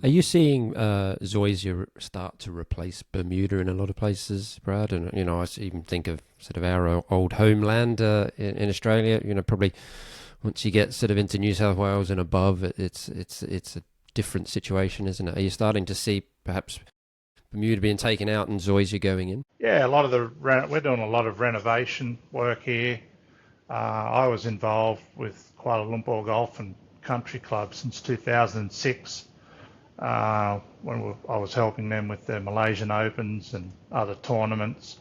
Are you seeing Zoysia start to replace Bermuda in a lot of places, Brad? And even think of sort of our old homeland in Australia. Probably once you get sort of into New South Wales and above, it's a different situation, isn't it? Are you starting to see perhaps Bermuda being taken out and Zoysia going in? Yeah, we're doing a lot of renovation work here. I was involved with Kuala Lumpur Golf and Country Club since 2006, I was helping them with their Malaysian Opens and other tournaments.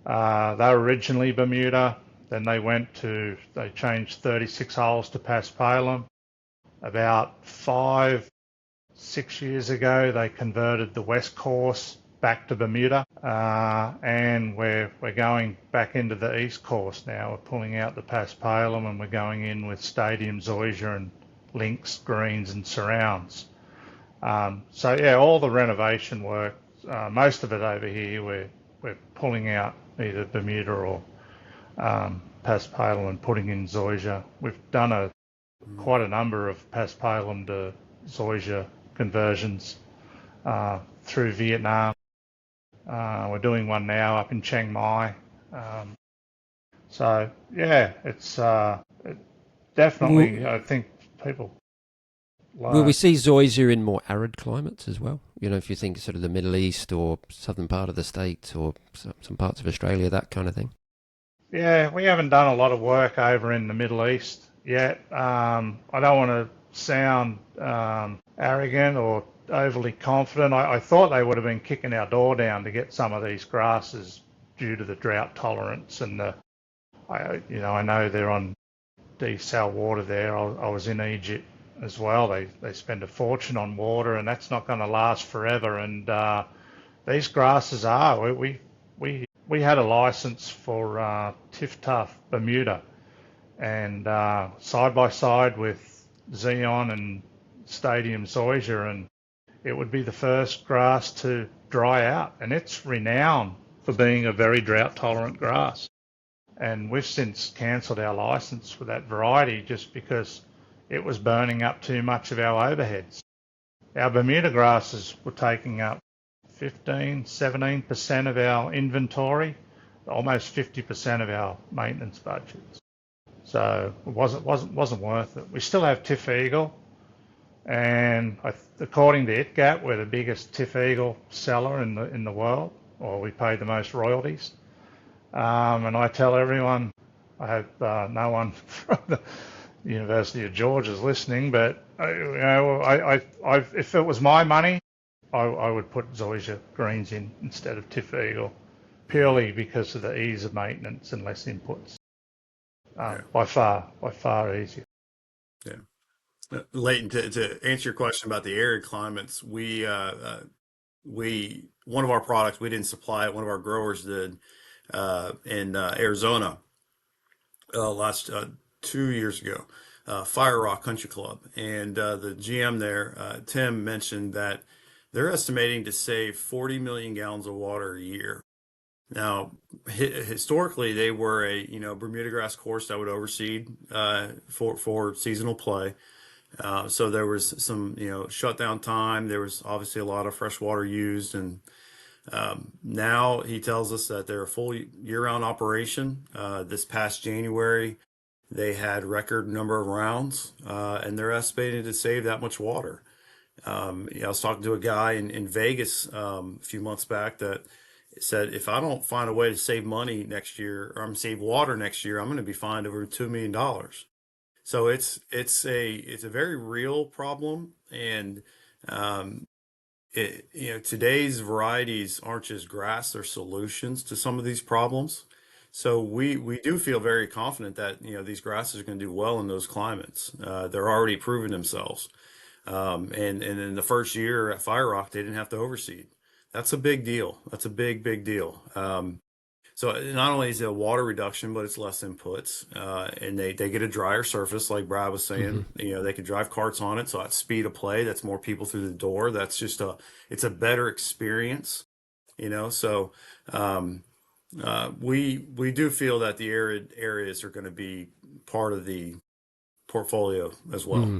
They were originally Bermuda, then they changed 36 holes to Paspalum. About 6 years ago, they converted the West Course back to Bermuda, and we're going back into the East Course now. We're pulling out the Paspalum and we're going in with Stadium Zoysia and links, greens, and surrounds. So yeah, all the renovation work, most of it over here, we're pulling out either Bermuda or Paspalum and putting in Zoysia. We've done quite a number of Paspalum to Zoysia conversions through Vietnam. We're doing one now up in Chiang Mai. So yeah, definitely, I think people Will we learn. see Zoysia in more arid climates as well? If you think sort of the Middle East or southern part of the States or some parts of Australia, that kind of thing. Yeah, we haven't done a lot of work over in the Middle East yet. I don't want to sound arrogant or overly confident. I thought they would have been kicking our door down to get some of these grasses due to the drought tolerance and I know they're on desal water there. I was in Egypt as well. They spend a fortune on water, and that's not going to last forever. And these grasses are. We had a license for Tiff Tuff Bermuda, and side by side with Xeon and Stadium Zoysia, and it would be the first grass to dry out, and it's renowned for being a very drought tolerant grass. And we've since cancelled our license for that variety just because it was burning up too much of our overheads. Our Bermuda grasses were taking up 15, 17% of our inventory, almost 50% of our maintenance budgets. So it wasn't worth it. We still have Tiff Eagle, and according to ItGat, we're the biggest Tiff Eagle seller in the world, or we pay the most royalties. And I tell everyone, I hope no one from the University of Georgia is listening, but if it was my money, I would put Zoysia greens in instead of Tiff Eagle, purely because of the ease of maintenance and less inputs. Yeah. By far easier. Yeah. Leighton, to answer your question about the arid climates, one of our products, we didn't supply it. One of our growers did in Arizona last 2 years ago, Fire Rock Country Club. And the GM there, Tim, mentioned that they're estimating to save 40 million gallons of water a year. Now, historically, they were a Bermuda grass course that would overseed for seasonal play. So there was some shutdown time. There was obviously a lot of fresh water used, and now he tells us that they're a full year-round operation. This past January, they had record number of rounds, and they're estimating to save that much water. I was talking to a guy in Vegas a few months back that said, if I don't find a way to save money next year, or save water next year, I'm going to be fined over $2 million. So it's a very real problem, and today's varieties aren't just grass; they're solutions to some of these problems. So we do feel very confident that these grasses are going to do well in those climates. They're already proving themselves, and in the first year at Fire Rock, they didn't have to overseed. That's a big deal. That's a big deal. So not only is it a water reduction, but it's less inputs, and they get a drier surface, like Brad was saying. They can drive carts on it, so that's speed of play. That's more people through the door. It's a better experience. So we do feel that the arid areas are going to be part of the portfolio as well.